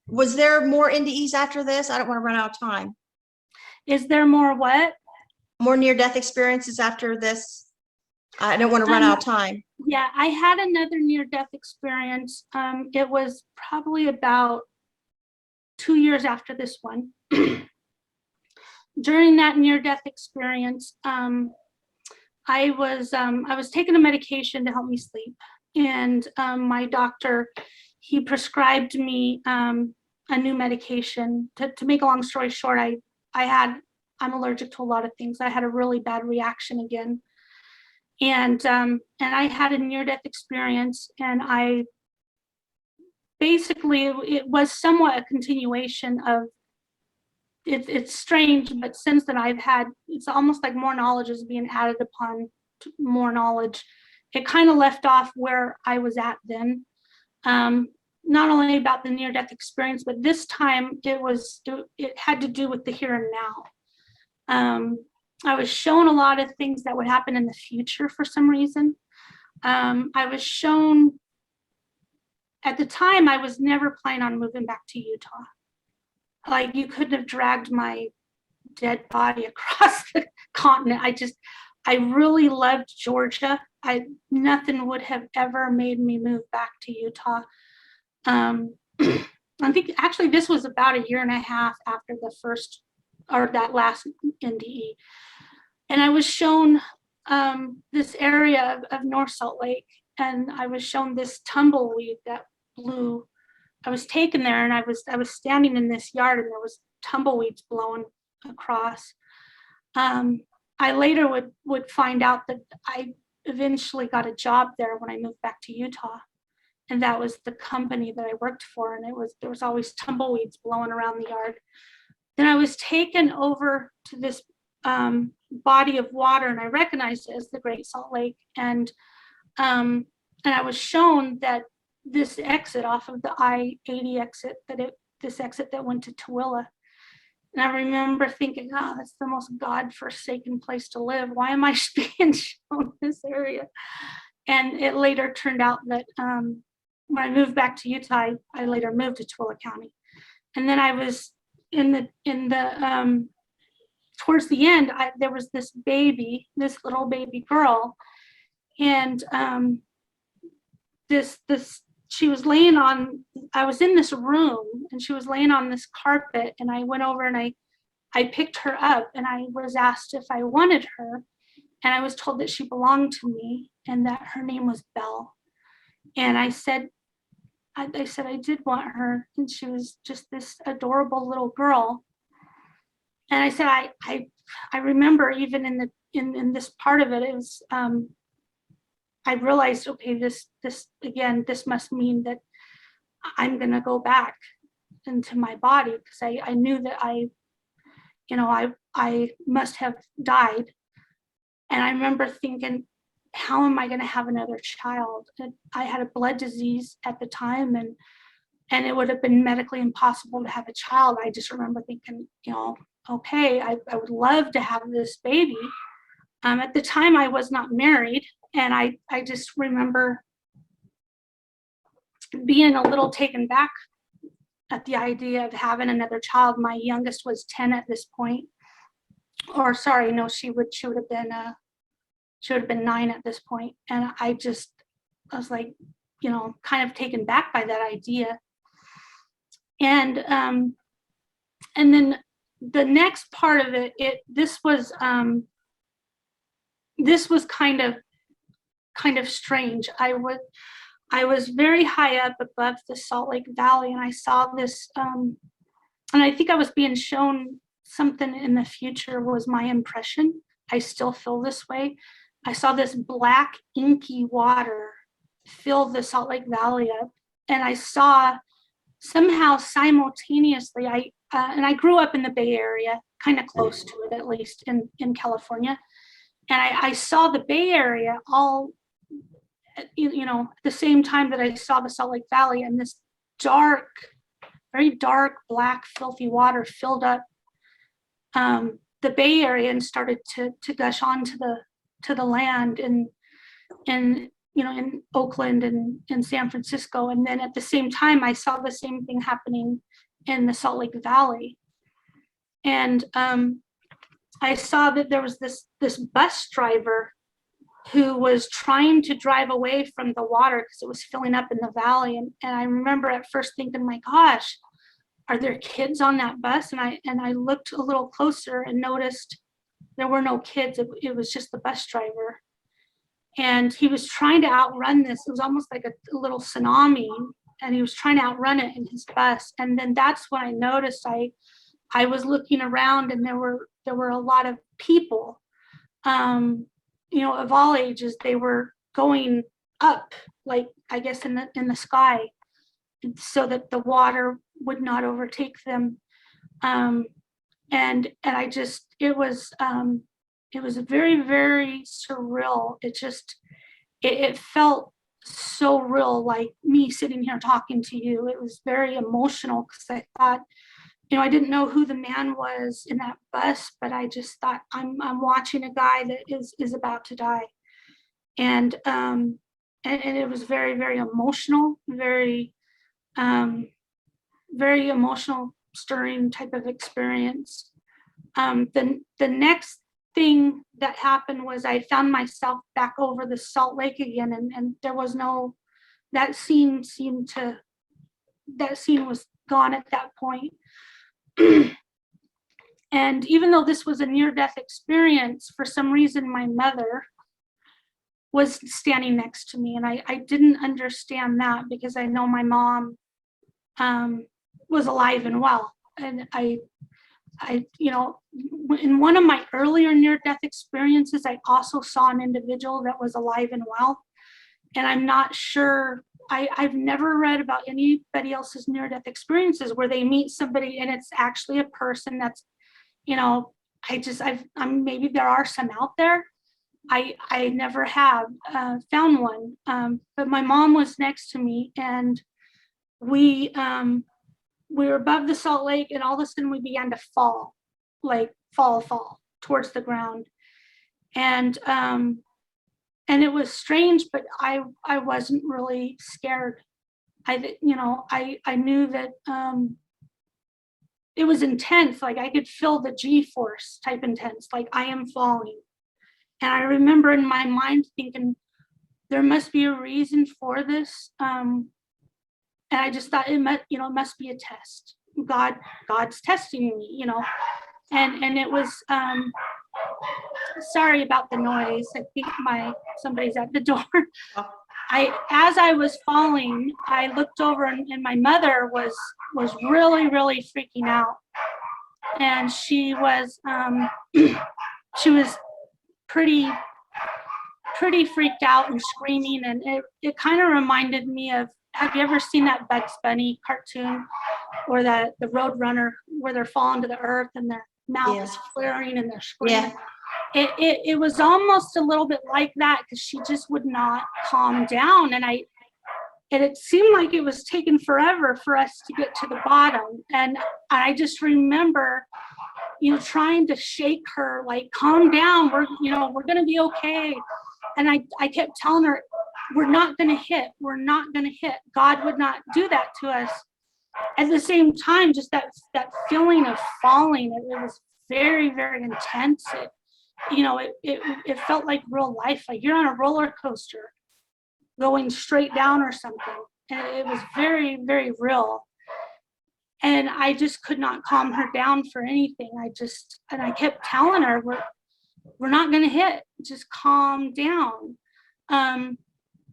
was there more NDEs after this? I don't want to run out of time. Is there more what? More near-death experiences after this? I don't want to run out of time. Yeah, I had another near-death experience. It was probably about 2 years after this one. During that near-death experience, I was taking a medication to help me sleep, and my doctor, he prescribed me a new medication. To make a long story short, I'm allergic to a lot of things. I had a really bad reaction again. And I had a near-death experience, and I basically, it was somewhat a continuation of, it's strange, but since then it's almost like more knowledge is being added upon more knowledge. It kind of left off where I was at then. Not only about the near-death experience, but this time it had to do with the here and now. I was shown a lot of things that would happen in the future for some reason. I was shown, at the time, I was never planning on moving back to Utah. Like, you couldn't have dragged my dead body across the continent. I really loved Georgia. Nothing would have ever made me move back to Utah. I think actually this was about a year and a half after the first, or that last NDE. And I was shown this area of North Salt Lake, and I was shown this tumbleweed that blew. I was taken there, and I was standing in this yard, and there was tumbleweeds blowing across. I later would find out that I eventually got a job there when I moved back to Utah, and that was the company that I worked for, and there was always tumbleweeds blowing around the yard. Then I was taken over to this body of water, and I recognized it as the Great Salt Lake, and I was shown that this exit off of the I-80 exit, this exit that went to Tooele. And I remember thinking, oh, that's the most God-forsaken place to live. Why am I being shown this area? And it later turned out that when I moved back to Utah, I later moved to Tooele County. And then I was towards the end, there was this little baby girl, and she was laying on, I was in this room, and she was laying on this carpet, and I went over and I picked her up, and I was asked if I wanted her, and I was told that she belonged to me and that her name was Belle. And I said I did want her, and she was just this adorable little girl. And I said, I remember even in this part of it, it was, I realized, okay, this must mean that I'm going to go back into my body, because I knew that I must have died. And I remember thinking, how am I going to have another child? And I had a blood disease at the time, and it would have been medically impossible to have a child. I just remember thinking, okay, I would love to have this baby. At the time, I was not married, and I just remember being a little taken back at the idea of having another child. My youngest was 10 at this point, or sorry, no, she would have been 9 at this point. And I was like, kind of taken back by that idea. And then the next part of it, this was kind of strange. I was very high up above the Salt Lake Valley, and I saw this, and I think I was being shown something in the future was my impression. I still feel this way. I saw this black inky water fill the Salt Lake Valley up, and I saw somehow simultaneously, and I grew up in the Bay Area, kind of close to it, at least in California. And I saw the Bay Area all, at the same time that I saw the Salt Lake Valley, and this dark, very dark, black, filthy water filled up the Bay Area and started to gush onto the land in Oakland and in San Francisco. And then at the same time, I saw the same thing happening in the Salt Lake Valley. And I saw that there was this bus driver who was trying to drive away from the water because it was filling up in the valley. And I remember at first thinking, my gosh, are there kids on that bus? And I looked a little closer and noticed there were no kids. It was just the bus driver. And he was trying to outrun this. It was almost like a little tsunami. he was trying to outrun it in his bus. And then that's when I noticed I was looking around, and there were a lot of people, you know, of all ages. They were going up, like, I guess in the sky, so that the water would not overtake them. And I just, it was very, very surreal. It felt so real, like me sitting here talking to you. It was very emotional, because I thought, you know, I didn't know who the man was in that bus, but I just thought, I'm watching a guy that is about to die. And it was very, very emotional, very very emotional, stirring type of experience. The next thing that happened was I found myself back over the Salt Lake again, and there was no, that scene was gone at that point. And even though this was a near-death experience, for some reason my mother was standing next to me, and I didn't understand that, because I know my mom was alive and well. And I, you know, in one of my earlier near-death experiences, I also saw an individual that was alive and well. And I'm not sure, I've never read about anybody else's near-death experiences where they meet somebody and it's actually a person that's, you know, I'm maybe there are some out there. I never have found one. But my mom was next to me, and we were above the Salt Lake, and all of a sudden we began to fall, like fall towards the ground. And it was strange, but I wasn't really scared. I knew that it was intense. Like, I could feel the G-force type intense, like I am falling. And I remember in my mind thinking, there must be a reason for this. And I just thought, it must be a test. God's testing me, you know. And it was, sorry about the noise. I think somebody's at the door. As I was falling, I looked over, and my mother was really, really freaking out. And she was pretty freaked out and screaming. And it kind of reminded me of, have you ever seen that Bugs Bunny cartoon, or the Road Runner, where they're falling to the earth and their mouth is flaring and they're screaming? It was almost a little bit like that, because she just would not calm down. And it seemed like it was taking forever for us to get to the bottom. And I just remember, you know, trying to shake her, like, calm down, we're going to be okay. And I kept telling her, we're not going to hit. God would not do that to us. At the same time, just that feeling of falling, it was very, very intense. It felt like real life, like you're on a roller coaster going straight down or something. And it was very, very real. And I just could not calm her down for anything. I kept telling her, we're not going to hit, just calm down.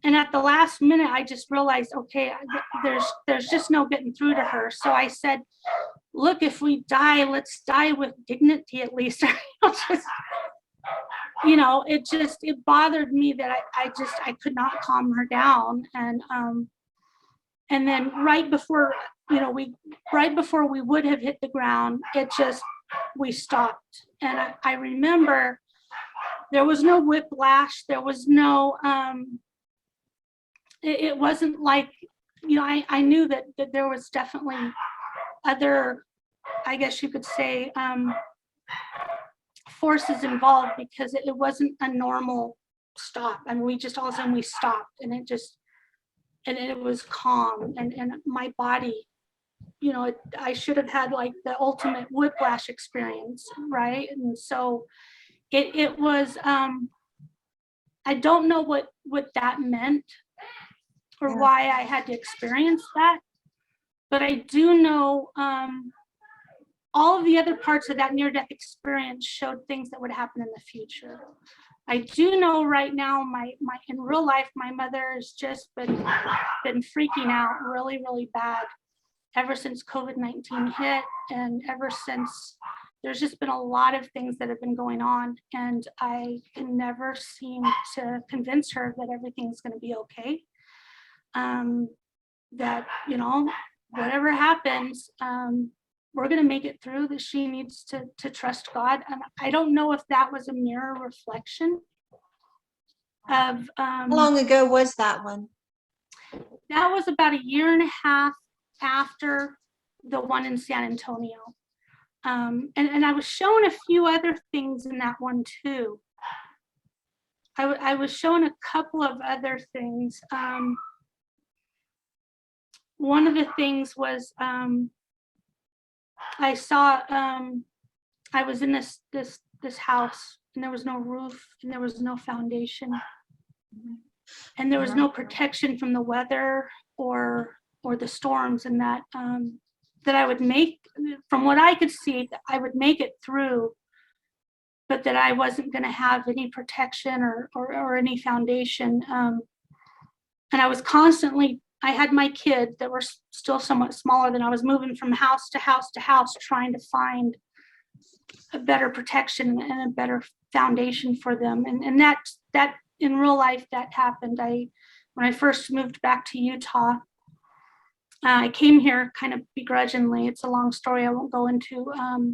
And at the last minute, I just realized, okay, there's just no getting through to her. So I said, look, if we die, let's die with dignity at least. It bothered me that I could not calm her down. And then right before we would have hit the ground, we stopped. And I remember there was no whiplash. There was no, it wasn't like, I knew that there was definitely other, I guess you could say, forces involved, because it wasn't a normal stop. I mean, we just all of a sudden we stopped, and it was calm, and my body, I should have had like the ultimate whiplash experience, right? And so it was, I don't know what that meant, or why I had to experience that, but I do know all of the other parts of that near-death experience showed things that would happen in the future. I do know right now, my in real life, my mother has just been freaking out really, really bad ever since COVID-19 hit, and ever since there's just been a lot of things that have been going on, and I can never seem to convince her that everything's going to be okay. That, you know, whatever happens, we're going to make it through, that she needs to trust God. And I don't know if that was a mirror reflection of, How long ago was that one? that was about a year and a half after the one in San Antonio. And I was shown a few other things in that one too. I was shown a couple of other things. One of the things was, I saw, I was in this house, and there was no roof, and there was no foundation, and there was no protection from the weather or the storms, and that that I would make, from what I could see, I would make it through, but that I wasn't going to have any protection or any foundation. And I was constantly, I had my kids that were still somewhat smaller than I was, moving from house to house to house, trying to find a better protection and a better foundation for them. And that in real life, that happened. When I first moved back to Utah, I came here kind of begrudgingly. It's a long story I won't go into.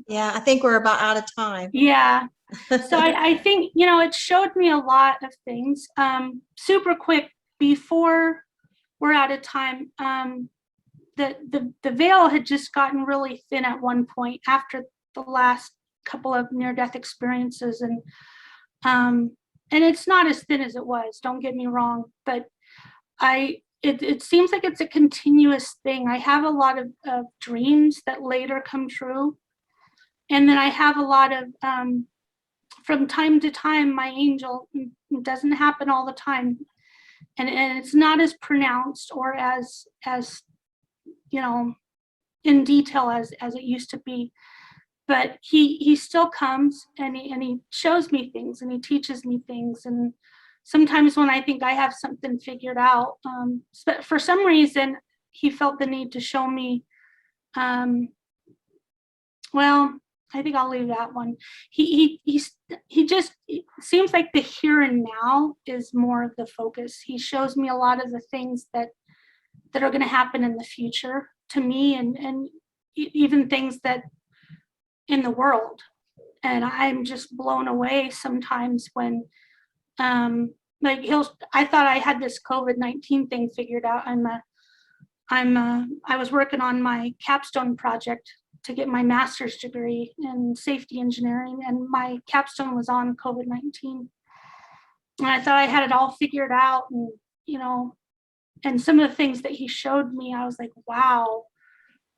Yeah, I think we're about out of time. Yeah. So I think, you know, it showed me a lot of things. Super quick, before we're out of time, the veil had just gotten really thin at one point after the last couple of near-death experiences, and it's not as thin as it was, don't get me wrong, but it seems like it's a continuous thing. I have a lot of dreams that later come true, and then I have a lot of from time to time, my angel, it doesn't happen all the time, and it's not as pronounced or as you know, in detail as it used to be, but he still comes, and he shows me things, and he teaches me things. And sometimes when I think I have something figured out, but for some reason he felt the need to show me, well, I think I'll leave that one. He just, it seems like the here and now is more of the focus. He shows me a lot of the things that are going to happen in the future to me, and even things that in the world. And I'm just blown away sometimes when, like I thought I had this COVID-19 thing figured out. I was working on my capstone project to get my master's degree in safety engineering, and my capstone was on COVID-19. And I thought I had it all figured out, and, you know, and some of the things that he showed me, I was like, wow,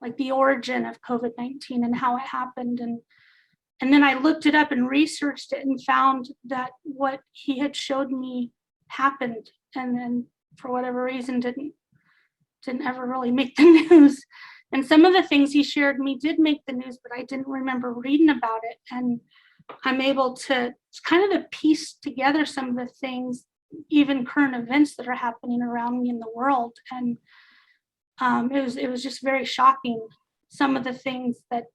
like the origin of COVID-19 and how it happened. And then I looked it up and researched it and found that what he had showed me happened, and then for whatever reason didn't ever really make the news. And some of the things he shared me did make the news, but I didn't remember reading about it. And I'm able to kind of piece together some of the things, even current events that are happening around me in the world. And it was just very shocking, some of the things that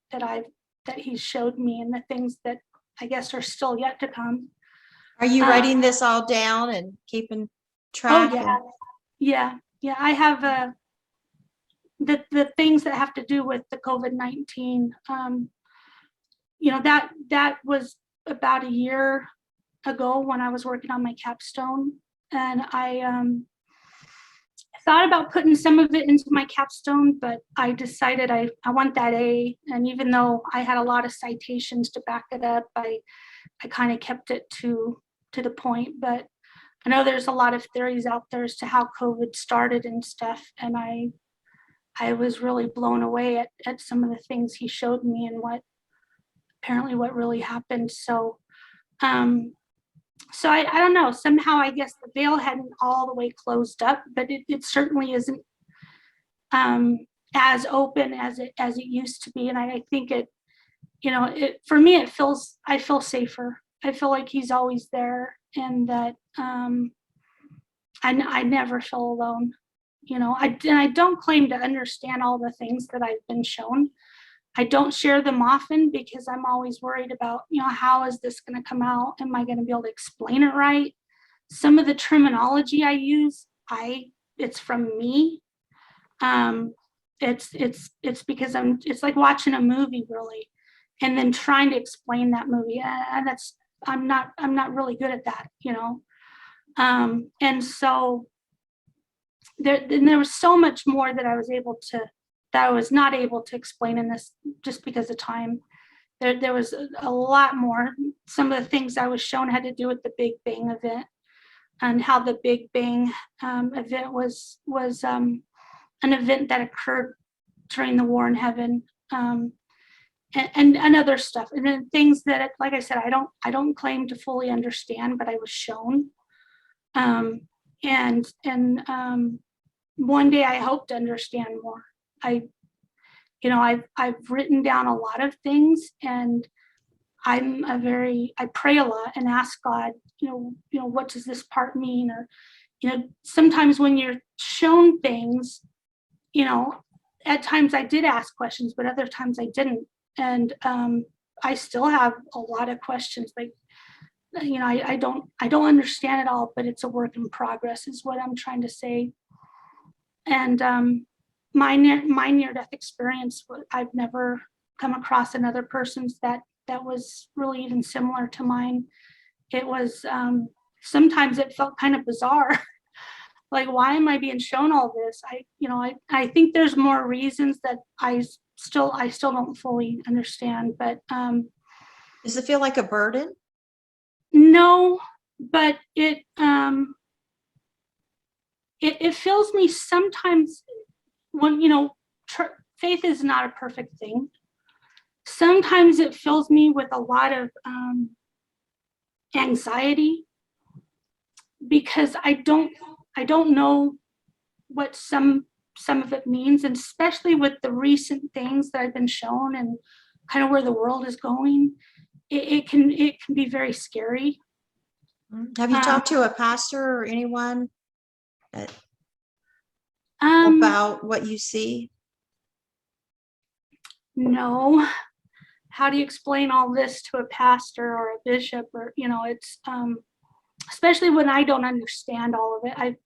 he showed me, and the things that I guess are still yet to come. Are you writing this all down and keeping track? Oh yeah, yeah. I have the things that have to do with the COVID-19. You know, that was about a year ago when I was working on my capstone, and I thought about putting some of it into my capstone, but I decided I want that A. And even though I had a lot of citations to back it up, I kind of kept it to the point. But I know there's a lot of theories out there as to how COVID started and stuff, and I was really blown away at some of the things he showed me, and what really happened. So so I don't know, somehow I guess the veil hadn't all the way closed up, but it certainly isn't as open as it used to be. And I think it, you know, for me, I feel safer. feel like he's always there, and that I never feel alone. You know, I don't claim to understand all the things that I've been shown. I don't share them often because I'm always worried about, you know, how is this going to come out? Am I going to be able to explain it right? Some of the terminology I use, it's from me. It's because it's like watching a movie really, and then trying to explain that movie. And I'm not really good at that, you know? And so there was so much more that I was not able to explain in this, just because of time. There was a lot more. Some of the things I was shown had to do with the Big Bang event, and how the Big Bang event was an event that occurred during the war in heaven, and other stuff, and then things that, like I said, I don't claim to fully understand, but I was shown. And one day I hope to understand more. I've written down a lot of things, and I pray a lot and ask God, what does this part mean? Or, sometimes when you're shown things, at times I did ask questions, but other times I didn't. And I still have a lot of questions. Like, I don't understand it all, but it's a work in progress is what I'm trying to say. And my near-death experience, I've never come across another person's that was really even similar to mine. It was, sometimes it felt kind of bizarre. Like, why am I being shown all this? I think there's more reasons that I still don't fully understand, but Does it feel like a burden? no, but it fills me sometimes when, faith is not a perfect thing. Sometimes it fills me with a lot of anxiety, because I don't know what some of it means, and especially with the recent things that I've been shown and kind of where the world is going, it can be very scary. Have you talked to a pastor or anyone Um, about what you see? No. How do you explain all this to a pastor or a bishop? Or, it's especially when I don't understand all of it.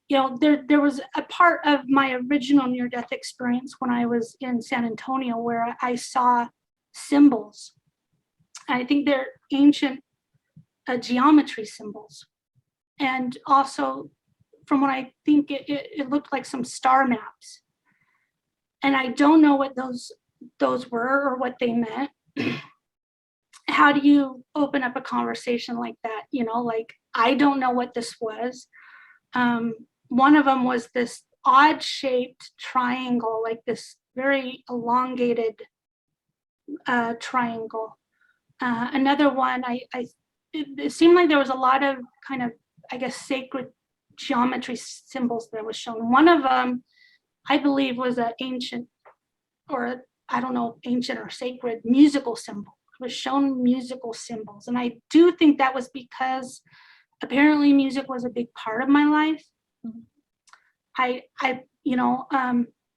There was a part of my original near-death experience when I was in San Antonio where I saw symbols. I think they're ancient geometry symbols. And also, from what I think, it looked like some star maps. And I don't know what those were or what they meant. How do you open up a conversation like that? Like, I don't know what this was. One of them was this odd shaped triangle, like this very elongated triangle. Another one, it seemed like there was a lot of kind of, I guess, sacred geometry symbols that was shown. One of them, I believe, was an ancient, or I don't know, ancient or sacred musical symbol. It was shown musical symbols. And I do think that was because apparently music was a big part of my life. I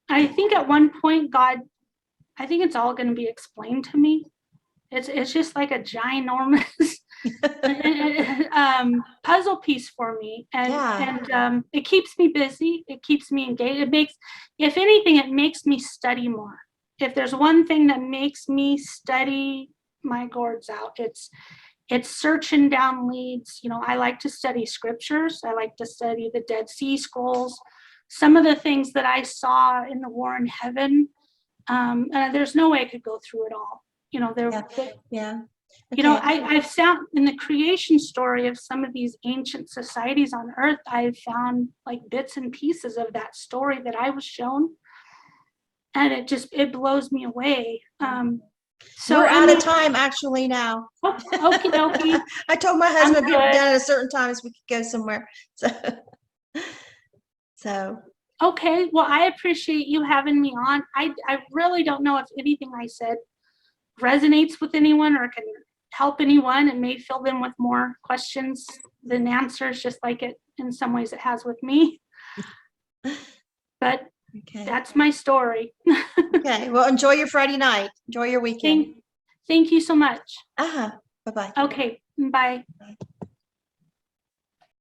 think at one point, God, I think it's all going to be explained to me. It's just like a ginormous puzzle piece for me. And it keeps me busy. It keeps me engaged. If anything, it makes me study more. If there's one thing that makes me study my gourds out, it's searching down leads. I like to study scriptures. I like to study the Dead Sea Scrolls. Some of the things that I saw in the war in heaven, there's no way I could go through it all. I've found in the creation story of some of these ancient societies on Earth, I've found like bits and pieces of that story that I was shown. And it blows me away. So we're out of time actually now. Okay. I told my husband we'd be done at a certain time so we could go somewhere. So. Okay, well, I appreciate you having me on. I really don't know if anything I said resonates with anyone or can help anyone and may fill them with more questions than answers, just like it in some ways it has with me. But Okay. that's my story. Okay. Well, enjoy your Friday night. Enjoy your weekend. Thank you so much. Uh-huh. Bye-bye. Okay, bye. Bye.